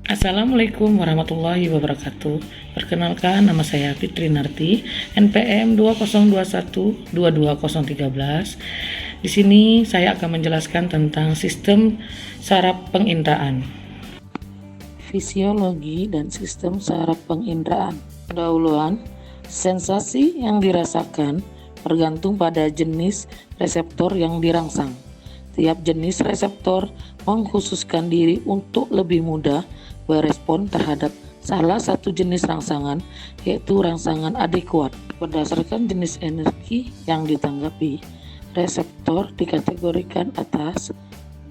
Assalamualaikum warahmatullahi wabarakatuh. Perkenalkan, nama saya Fitri Narti, NPM 2021-22013. Di sini saya akan menjelaskan tentang sistem saraf penginderaan. Fisiologi dan sistem saraf penginderaan. Pendahuluan, sensasi yang dirasakan bergantung pada jenis reseptor yang dirangsang. Tiap jenis reseptor mengkhususkan diri untuk lebih mudah berespon terhadap salah satu jenis rangsangan, yaitu rangsangan adekuat. Berdasarkan jenis energi yang ditanggapi, reseptor dikategorikan atas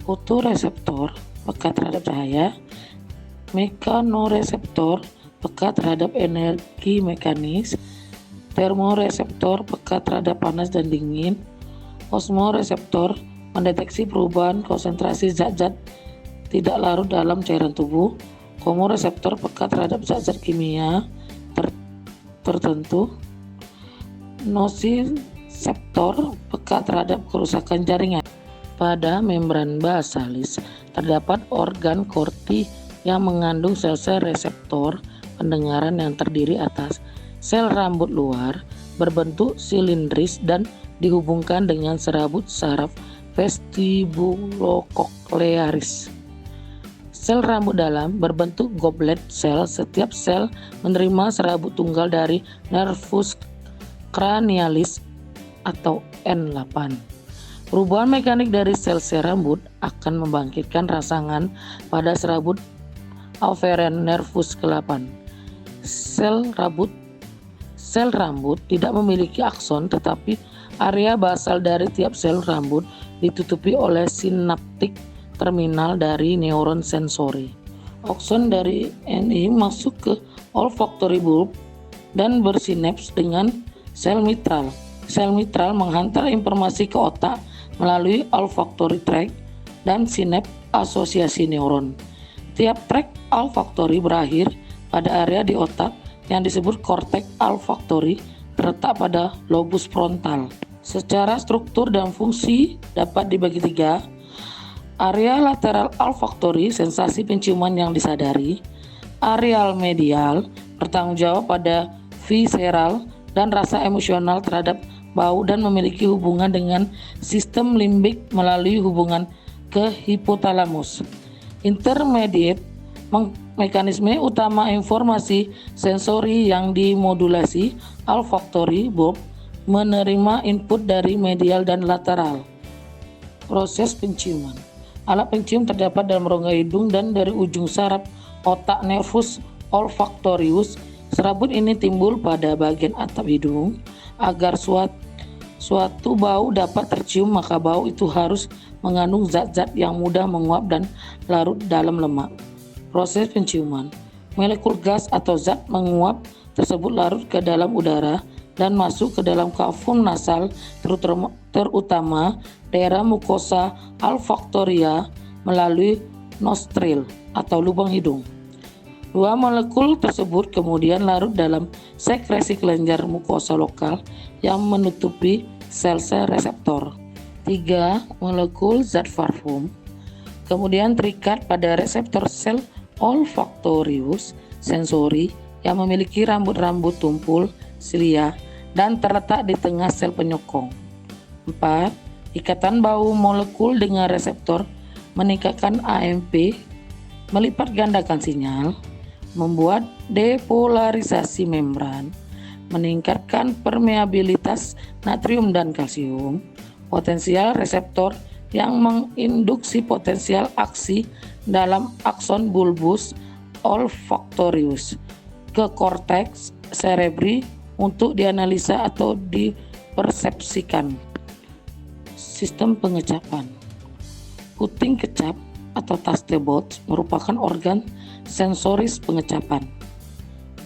fotoreseptor peka terhadap cahaya, mekanoreseptor peka terhadap energi mekanis, termoreseptor peka terhadap panas dan dingin, osmoreseptor mendeteksi perubahan konsentrasi zat-zat tidak larut dalam cairan tubuh, komoreseptor peka terhadap zat-zat kimia tertentu, nosiseptor peka terhadap kerusakan jaringan. Pada membran basalis terdapat organ korti yang mengandung sel-sel reseptor pendengaran yang terdiri atas sel rambut luar berbentuk silindris dan dihubungkan dengan serabut saraf vestibulococlearis. Sel rambut dalam berbentuk goblet sel. Setiap sel menerima serabut tunggal dari nervus cranialis atau N8. Perubahan mekanik dari sel-sel rambut akan membangkitkan rangsangan pada serabut afferent nervus ke-8. Sel rambut tidak memiliki akson, tetapi area basal dari tiap sel rambut ditutupi oleh sinaptik terminal dari neuron sensori. Akson dari NI masuk ke olfactory bulb dan bersinaps dengan sel mitral. Sel mitral menghantar informasi ke otak melalui olfactory tract dan sinaps asosiasi neuron. Tiap tract olfactory berakhir pada area di otak yang disebut cortex olfactory terletak pada lobus frontal. Secara struktur dan fungsi dapat dibagi tiga. Area lateral olfactory, sensasi penciuman yang disadari. Areal medial, bertanggung jawab pada visceral dan rasa emosional terhadap bau dan memiliki hubungan dengan sistem limbik melalui hubungan ke hipotalamus. Intermediate, mekanisme utama informasi sensori yang dimodulasi. Olfactory bulb menerima input dari medial dan lateral. Proses penciuman. Alat pencium terdapat dalam rongga hidung dan dari ujung saraf otak nervus olfactorius. Serabut ini timbul pada bagian atap hidung. Agar suatu bau dapat tercium, maka bau itu harus mengandung zat-zat yang mudah menguap dan larut dalam lemak. Proses penciuman. Molekul gas atau zat menguap tersebut larut ke dalam udara dan masuk ke dalam kafum nasal, terutama daerah mukosa olfaktoria melalui nostril atau lubang hidung. Dua molekul tersebut kemudian larut dalam sekresi kelenjar mukosa lokal yang menutupi sel-sel reseptor. 3 molekul zat parfum kemudian terikat pada reseptor sel olfactorius sensori yang memiliki rambut-rambut tumpul silia dan terletak di tengah sel penyokong. 4. Ikatan bau molekul dengan reseptor meningkatkan AMP, melipat gandakan sinyal, membuat depolarisasi membran, meningkatkan permeabilitas natrium dan kalsium, potensial reseptor yang menginduksi potensial aksi dalam akson bulbus olfactorius ke korteks cerebri untuk dianalisa atau dipersepsikan. Sistem pengecapan. Puting kecap atau taste buds merupakan organ sensoris pengecapan.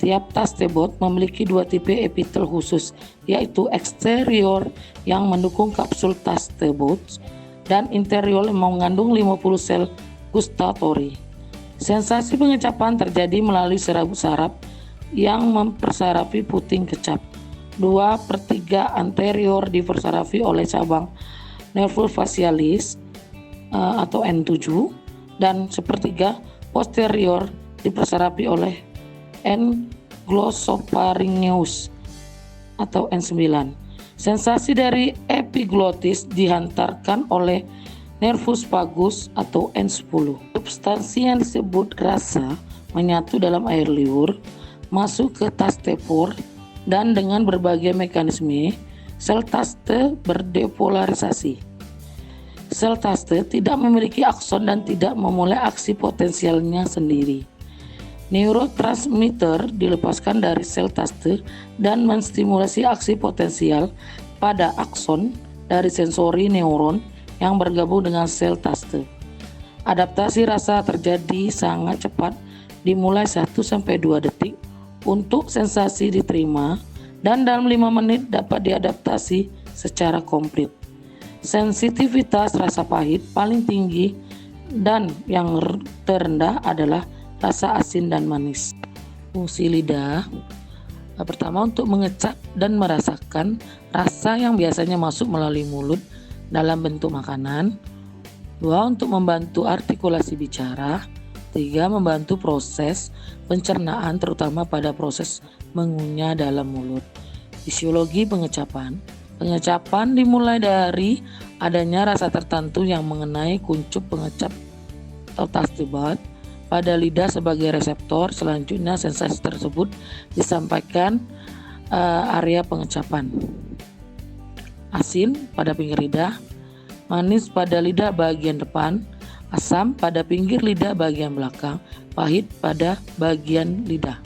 Tiap taste bud memiliki dua tipe epitel khusus, yaitu eksterior yang mendukung kapsul taste buds dan interior yang mengandung 50 sel gustatory. Sensasi pengecapan terjadi melalui serabut saraf yang mempersarafi puting kecap. 2/3 anterior dipersarafi oleh cabang nervus facialis atau N7 dan 1/3 posterior diperserapi oleh N-glossopharyngeus atau N9. Sensasi dari epiglotis dihantarkan oleh nervus vagus atau N10. Substansi yang disebut rasa menyatu dalam air liur, masuk ke taste pore, dan dengan berbagai mekanisme, sel taste berdepolarisasi. Sel taste tidak memiliki akson dan tidak memulai aksi potensialnya sendiri. Neurotransmitter dilepaskan dari sel taste dan menstimulasi aksi potensial pada akson dari sensori neuron yang bergabung dengan sel taste. Adaptasi rasa terjadi sangat cepat, dimulai 1-2 detik untuk sensasi diterima, dan dalam 5 menit dapat diadaptasi secara komplit. Sensitivitas rasa pahit paling tinggi dan yang terendah adalah rasa asin dan manis. Fungsi lidah pertama untuk mengecap dan merasakan rasa yang biasanya masuk melalui mulut dalam bentuk makanan. 2. Untuk membantu artikulasi bicara. 3. Membantu proses pencernaan terutama pada proses mengunyah dalam mulut. Fisiologi pengecapan. Pengecapan dimulai dari adanya rasa tertentu yang mengenai kuncup pengecap atau taste bud pada lidah sebagai reseptor. Selanjutnya sensasi tersebut disampaikan area pengecapan. Asin pada pinggir lidah, manis pada lidah bagian depan, asam pada pinggir lidah bagian belakang, pahit pada bagian lidah.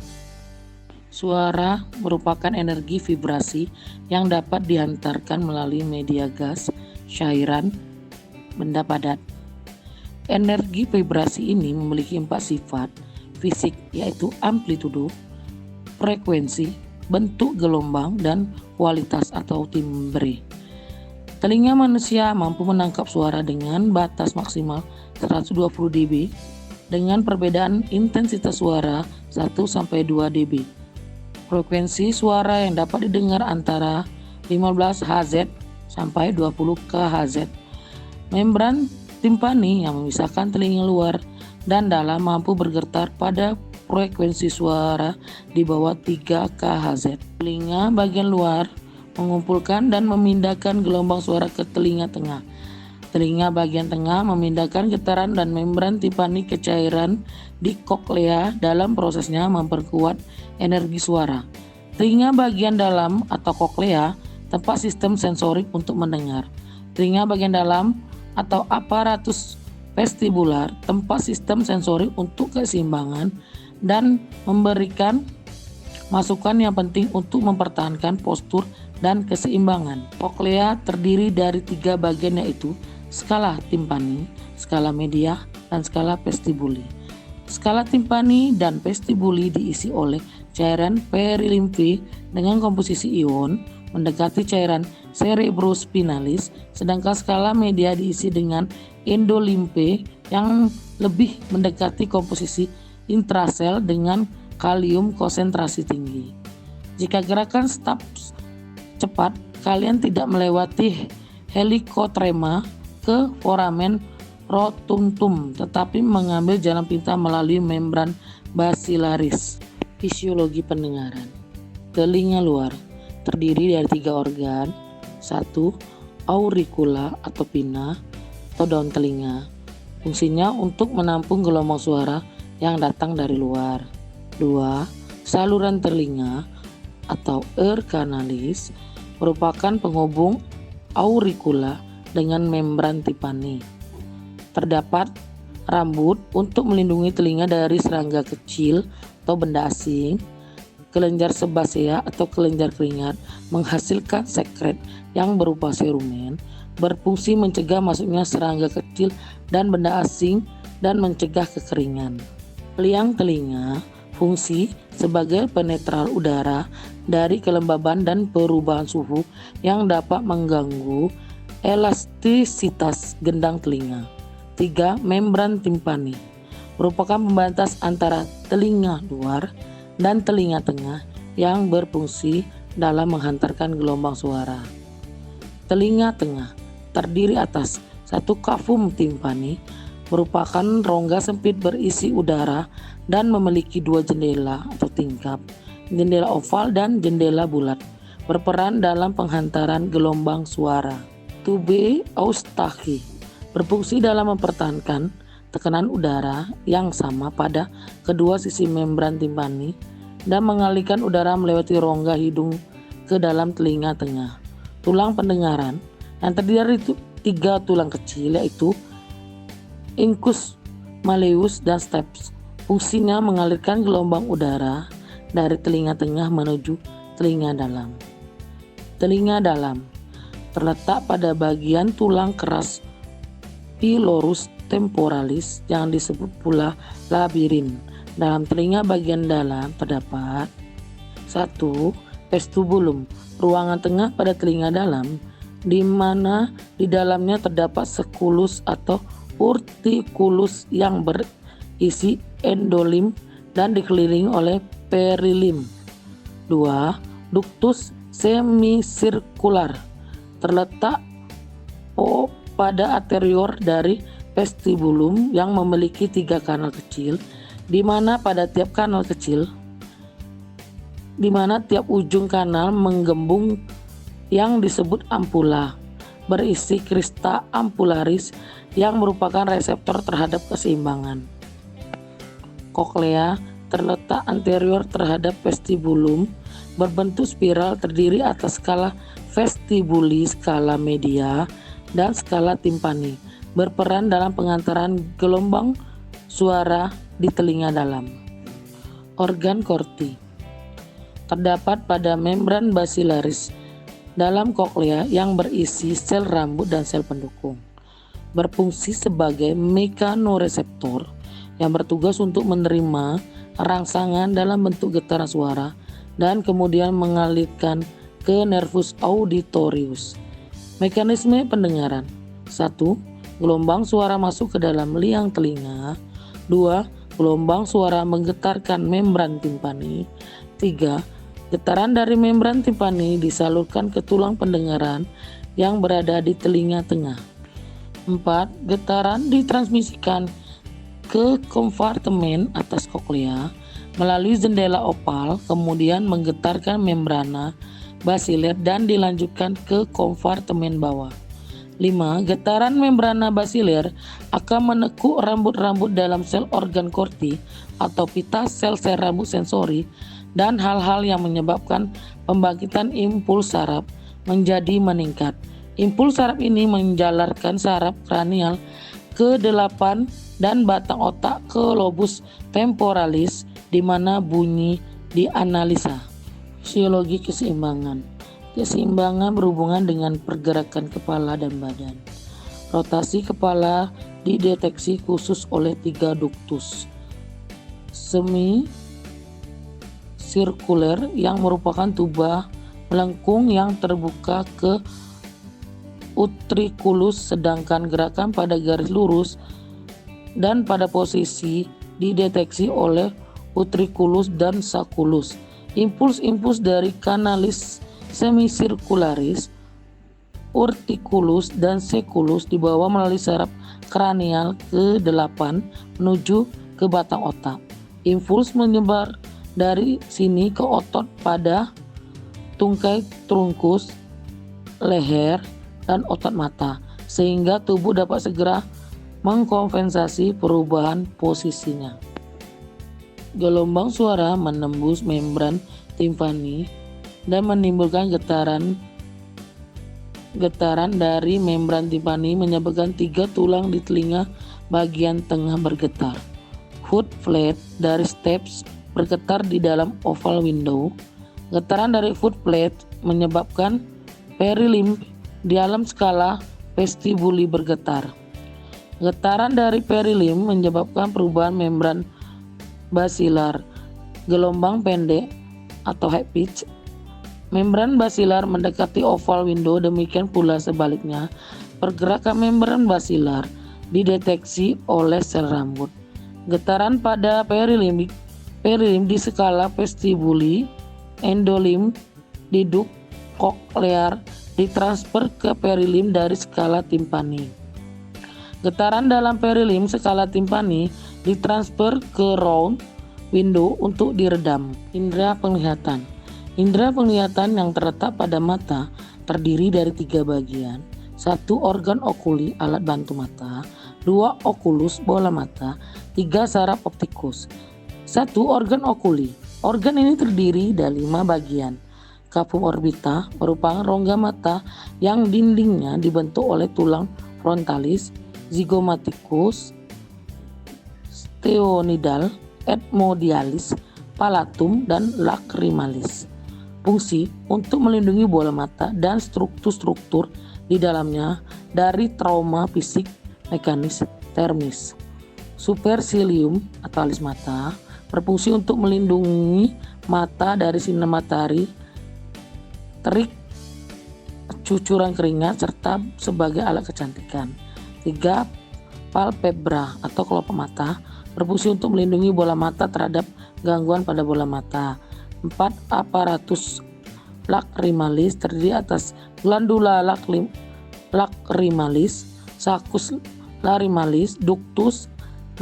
Suara merupakan energi vibrasi yang dapat dihantarkan melalui media gas, cairan, benda padat. Energi vibrasi ini memiliki 4 sifat fisik, yaitu amplitudo, frekuensi, bentuk gelombang, dan kualitas atau timbre. Telinga manusia mampu menangkap suara dengan batas maksimal 120 dB dengan perbedaan intensitas suara 1-2 dB. Frekuensi suara yang dapat didengar antara 15 Hz sampai 20 kHz. Membran timpani yang memisahkan telinga luar dan dalam mampu bergetar pada frekuensi suara di bawah 3 kHz. Telinga bagian luar mengumpulkan dan memindahkan gelombang suara ke telinga tengah. Telinga bagian tengah memindahkan getaran dan membran timpani ke cairan di koklea dalam prosesnya memperkuat energi suara. Telinga bagian dalam atau koklea tempat sistem sensorik untuk mendengar. Telinga bagian dalam atau aparatus vestibular tempat sistem sensorik untuk keseimbangan dan memberikan masukan yang penting untuk mempertahankan postur dan keseimbangan. Koklea terdiri dari 3 bagian, yaitu skala timpani, skala media, dan skala vestibuli. Skala timpani dan vestibuli diisi oleh cairan perilimfi dengan komposisi ion mendekati cairan cerebrospinalis, sedangkan skala media diisi dengan endolimfe yang lebih mendekati komposisi intrasel dengan kalium konsentrasi tinggi. Jika gerakan staf cepat, kalian tidak melewati helikotrema ke foramen rotuntum, tetapi mengambil jalan pintas melalui membran basilaris. Fisiologi pendengaran. Telinga luar terdiri dari 3 organ. 1. Auricula atau pinna atau daun telinga. Fungsinya untuk menampung gelombang suara yang datang dari luar. 2. Saluran telinga atau air canalis merupakan penghubung auricula dengan membran timpani. Terdapat rambut untuk melindungi telinga dari serangga kecil atau benda asing. Kelenjar sebasea atau kelenjar keringat menghasilkan sekret yang berupa serumen, berfungsi mencegah masuknya serangga kecil dan benda asing dan mencegah kekeringan. Liang telinga fungsi sebagai penetral udara dari kelembaban dan perubahan suhu yang dapat mengganggu elastisitas gendang telinga. 3. Membran timpani merupakan pembatas antara telinga luar dan telinga tengah yang berfungsi dalam menghantarkan gelombang suara. Telinga tengah terdiri atas 1 kavum timpani merupakan rongga sempit berisi udara dan memiliki dua jendela atau tingkap, jendela oval dan jendela bulat, berperan dalam penghantaran gelombang suara. Tube Eustachi berfungsi dalam mempertahankan tekanan udara yang sama pada kedua sisi membran timpani dan mengalirkan udara melewati rongga hidung ke dalam telinga tengah. Tulang pendengaran yang terdiri dari 3 tulang kecil, yaitu incus, malleus, dan stapes. Fungsinya mengalirkan gelombang udara dari telinga tengah menuju telinga dalam. Telinga dalam terletak pada bagian tulang keras pylorus temporalis yang disebut pula labirin. Dalam telinga bagian dalam terdapat 1. Vestibulum, ruangan tengah pada telinga dalam, di mana di dalamnya terdapat sekulus atau urticulus yang berisi endolim dan dikelilingi oleh perilim. 2. Ductus semicircular, terletak pada anterior dari vestibulum yang memiliki 3 kanal kecil, di mana pada tiap kanal kecil tiap ujung kanal menggembung yang disebut ampula, berisi crista ampularis yang merupakan reseptor terhadap keseimbangan. Koklea terletak anterior terhadap vestibulum, berbentuk spiral, terdiri atas skala vestibuli, skala media, dan skala timpani, berperan dalam pengantaran gelombang suara di telinga dalam. Organ Corti terdapat pada membran basilaris dalam koklea yang berisi sel rambut dan sel pendukung. Berfungsi sebagai mekanoreseptor yang bertugas untuk menerima rangsangan dalam bentuk getaran suara dan kemudian mengalirkan ke nervus auditorius. Mekanisme pendengaran: 1. Gelombang suara masuk ke dalam liang telinga. 2. Gelombang suara menggetarkan membran timpani. 3. Getaran dari membran timpani disalurkan ke tulang pendengaran yang berada di telinga tengah. 4. Getaran ditransmisikan ke kompartemen atas koklea melalui jendela opal, kemudian menggetarkan membrana basiler dan dilanjutkan ke kompartemen bawah. 5. Getaran membrana basiler akan menekuk rambut-rambut dalam sel organ Corti atau pita sel-sel rambut sensori dan hal-hal yang menyebabkan pembangkitan impuls saraf menjadi meningkat. Impuls saraf ini menjalarkan saraf kranial ke 8 dan batang otak ke lobus temporalis, di mana bunyi dianalisa. Fisiologi keseimbangan. Keseimbangan berhubungan dengan pergerakan kepala dan badan. Rotasi kepala dideteksi khusus oleh 3 ductus sirkuler yang merupakan tuba melengkung yang terbuka ke utriculus, sedangkan gerakan pada garis lurus dan pada posisi dideteksi oleh utriculus dan sacculus. Impuls-impuls dari kanalis semicircularis, urticulus, dan sacculus dibawa melalui saraf kranial ke 8 menuju ke batang otak. Impuls menyebar dari sini ke otot pada tungkai trunkus, leher, dan otot mata, sehingga tubuh dapat segera mengkompensasi perubahan posisinya. Gelombang suara menembus membran timpani dan menimbulkan getaran dari membran timpani, menyebabkan 3 tulang di telinga bagian tengah bergetar. Foot plate dari stapes bergetar di dalam oval window. Getaran dari foot plate menyebabkan perilim di dalam skala vestibuli bergetar. Getaran dari perilim menyebabkan perubahan membran basilar, gelombang pendek atau high pitch. Membran basilar mendekati oval window, demikian pula sebaliknya. Pergerakan membran basilar dideteksi oleh sel rambut. Getaran pada perilim di skala vestibuli, endolim di duct cochlear ditransfer ke perilim dari skala timpani. Getaran dalam perilim skala timpani ditransfer ke round window untuk diredam. Indra penglihatan. Indra penglihatan yang terletak pada mata terdiri dari 3 bagian. 1 organ okuli alat bantu mata, 2 okulus bola mata, 3 saraf optikus. 1 organ okuli. Organ ini terdiri dari 5 bagian. Capum orbita merupakan rongga mata yang dindingnya dibentuk oleh tulang frontalis, zygomaticus, steonidal, ethmodialis, palatum, dan lacrimalis. Fungsi untuk melindungi bola mata dan struktur-struktur di dalamnya dari trauma fisik mekanis termis. Supercilium atau alis mata berfungsi untuk melindungi mata dari sinar matahari, terik, cucuran keringat, serta sebagai alat kecantikan. 3. Palpebra atau kelopak mata berfungsi untuk melindungi bola mata terhadap gangguan pada bola mata. 4. Aparatus lacrimalis terdiri atas glandula lacrimalis, saccus lacrimalis, ductus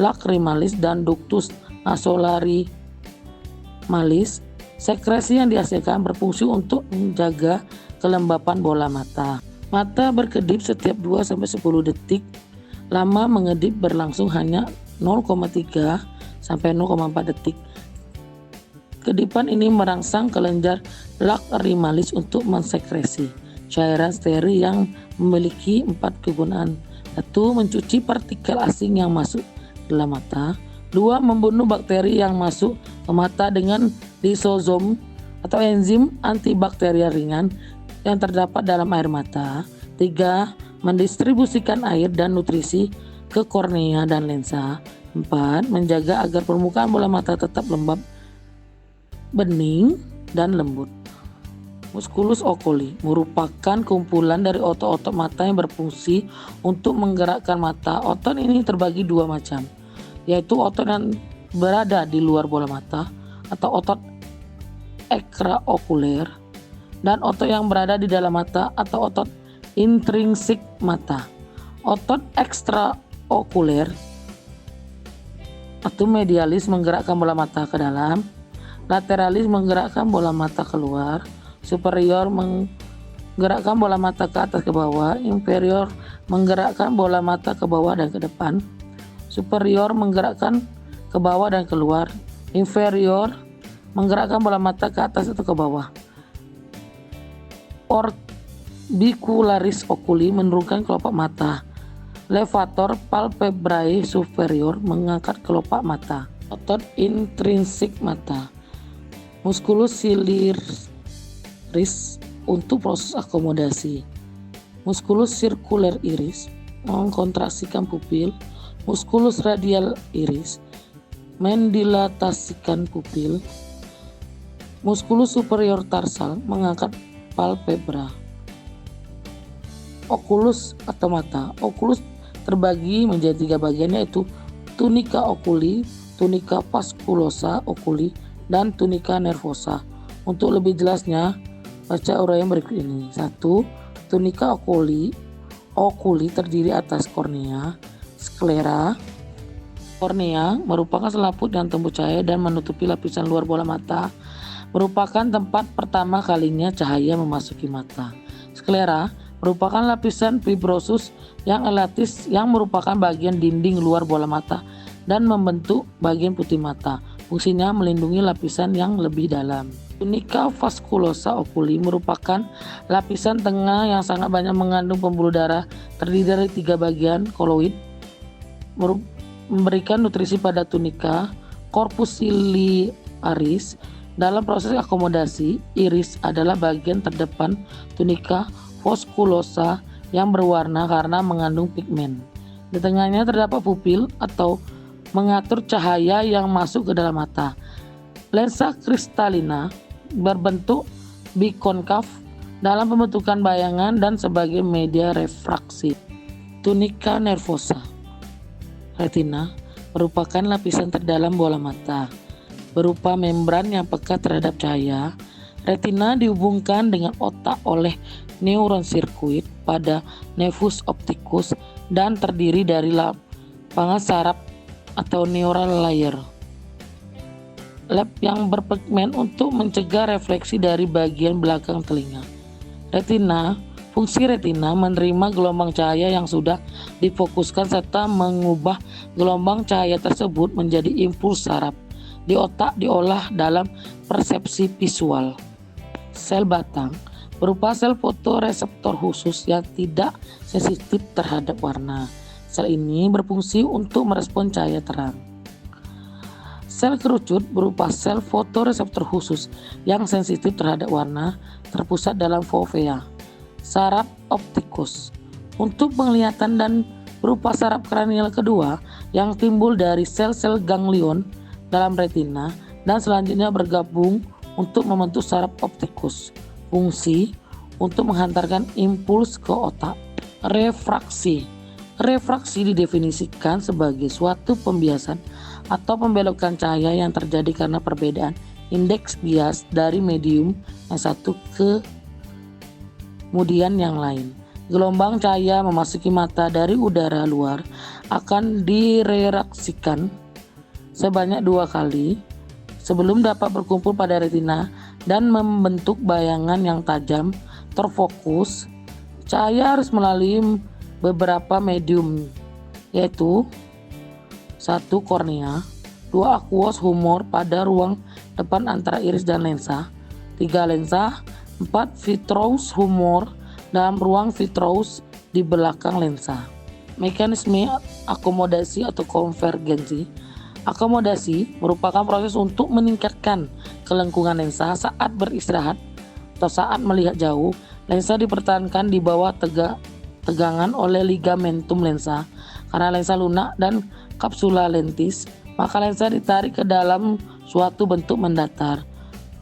lacrimalis, dan ductus nasolacrimalis. Sekresi yang dihasilkan berfungsi untuk menjaga kelembapan bola mata. Mata berkedip setiap 2-10 detik. Lama mengedip berlangsung hanya 0,3 sampai 0,4 detik. Kedipan ini merangsang kelenjar lacrimalis untuk mensekresi cairan steril yang memiliki 4 kegunaan. 1. Mencuci partikel asing yang masuk ke dalam mata. 2. Membunuh bakteri yang masuk ke mata dengan lisosom atau enzim antibakterial ringan yang terdapat dalam air mata. 3. Mendistribusikan air dan nutrisi ke kornea dan lensa. 4. Menjaga agar permukaan bola mata tetap lembab, bening, dan lembut. Musculus oculi merupakan kumpulan dari otot-otot mata yang berfungsi untuk menggerakkan mata. Otot ini terbagi 2 macam, yaitu otot yang berada di luar bola mata atau otot extraokuler, dan otot yang berada di dalam mata atau otot intrinsik mata. Otot extraokuler atau medialis menggerakkan bola mata ke dalam, lateralis menggerakkan bola mata keluar, superior menggerakkan bola mata ke atas ke bawah, inferior menggerakkan bola mata ke bawah dan ke depan, superior menggerakkan ke bawah dan keluar, inferior menggerakkan bola mata ke atas atau ke bawah. Orbicularis oculi menurunkan kelopak mata. Levator palpebrae superior mengangkat kelopak mata. Otot intrinsik mata. Musculus ciliaris untuk proses akomodasi. Musculus circular iris mengkontraksikan pupil. Musculus radial iris mendilatasikan pupil. Musculus superior tarsal mengangkat palpebra. Okulus atau mata. Okulus terbagi menjadi 3 bagian, yaitu tunica oculi, tunica vasculosa oculi, dan tunica nervosa. Untuk lebih jelasnya, baca uraian berikut ini. 1. Tunica oculi terdiri atas kornea, sklera. Kornea merupakan selaput yang tembus cahaya dan menutupi lapisan luar bola mata, merupakan tempat pertama kalinya cahaya memasuki mata. Sklera merupakan lapisan fibrosus yang elatis yang merupakan bagian dinding luar bola mata dan membentuk bagian putih mata. Fungsinya melindungi lapisan yang lebih dalam. Tunica vasculosa oculi merupakan lapisan tengah yang sangat banyak mengandung pembuluh darah, terdiri dari 3 bagian koloid, memberikan nutrisi pada tunica. Corpus ciliaris. Dalam proses akomodasi, iris adalah bagian terdepan tunica vasculosa yang berwarna karena mengandung pigmen. Di tengahnya terdapat pupil atau mengatur cahaya yang masuk ke dalam mata. Lensa kristalina berbentuk bikonkav dalam pembentukan bayangan dan sebagai media refraksi. Tunica nervosa. Retina merupakan lapisan terdalam bola mata, berupa membran yang peka terhadap cahaya. Retina dihubungkan dengan otak oleh neuron sirkuit pada nervus opticus dan terdiri dari lapangan saraf atau neural layer. lab yang berpigmen untuk mencegah refleksi dari bagian belakang telinga. Fungsi retina menerima gelombang cahaya yang sudah difokuskan serta mengubah gelombang cahaya tersebut menjadi impuls saraf di otak diolah dalam persepsi visual. Sel batang berupa sel fotoreseptor khusus yang tidak sensitif terhadap warna. Sel ini berfungsi untuk merespon cahaya terang. Sel kerucut berupa sel fotoreseptor khusus yang sensitif terhadap warna, terpusat dalam fovea. Saraf optikus untuk penglihatan dan berupa saraf kranial kedua yang timbul dari sel-sel ganglion dalam retina dan selanjutnya bergabung untuk membentuk saraf optikus. Fungsi untuk menghantarkan impuls ke otak. Refraksi didefinisikan sebagai suatu pembiasan atau pembelokan cahaya yang terjadi karena perbedaan indeks bias dari medium yang satu ke kemudian yang lain. Gelombang cahaya memasuki mata dari udara luar akan direfraksikan sebanyak 2 kali sebelum dapat berkumpul pada retina dan membentuk bayangan yang tajam terfokus. Cahaya harus melalui beberapa medium, yaitu 1. Kornea, 2. Aqueous humor pada ruang depan antara iris dan lensa, 3. Lensa, 4. Vitreous humor dalam ruang vitreous di belakang lensa. Mekanisme akomodasi atau konvergensi. Akomodasi merupakan proses untuk meningkatkan kelengkungan lensa saat beristirahat atau saat melihat jauh. Lensa dipertahankan di bawah tegangan oleh ligamentum lensa. Karena lensa lunak dan kapsula lentis, maka lensa ditarik ke dalam suatu bentuk mendatar.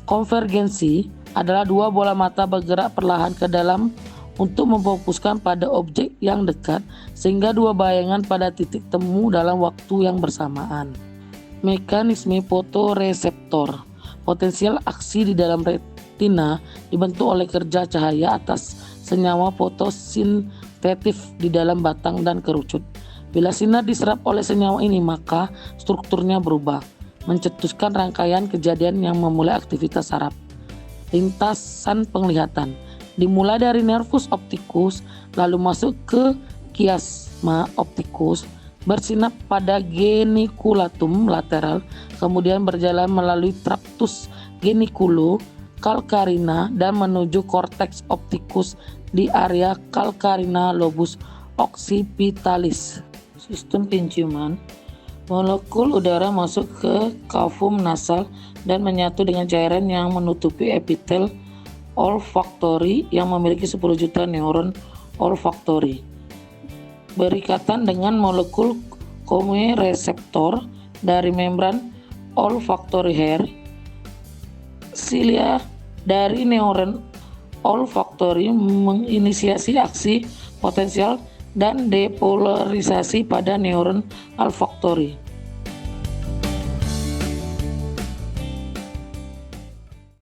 Konvergensi adalah 2 bola mata bergerak perlahan ke dalam untuk memfokuskan pada objek yang dekat sehingga 2 bayangan pada titik temu dalam waktu yang bersamaan. Mekanisme fotoreseptor. Potensial aksi di dalam retina dibentuk oleh kerja cahaya atas senyawa fotosintetik di dalam batang dan kerucut. Bila sinar diserap oleh senyawa ini, maka strukturnya berubah, mencetuskan rangkaian kejadian yang memulai aktivitas saraf. Lintasan penglihatan dimulai dari nervus opticus lalu masuk ke chiasma opticus, bersinap pada geniculatum lateral, kemudian berjalan melalui tractus geniculo-calcarina dan menuju cortex opticus di area calcarina lobus occipitalis. Sistem penciuman. Molekul udara masuk ke kavum nasal dan menyatu dengan cairan yang menutupi epitel olfaktori yang memiliki 10 juta neuron olfaktori. Berikatan dengan molekul komereseptor dari membran olfaktori hair. Silia dari neuron olfaktori menginisiasi aksi potensial dan depolarisasi pada neuron olfaktori.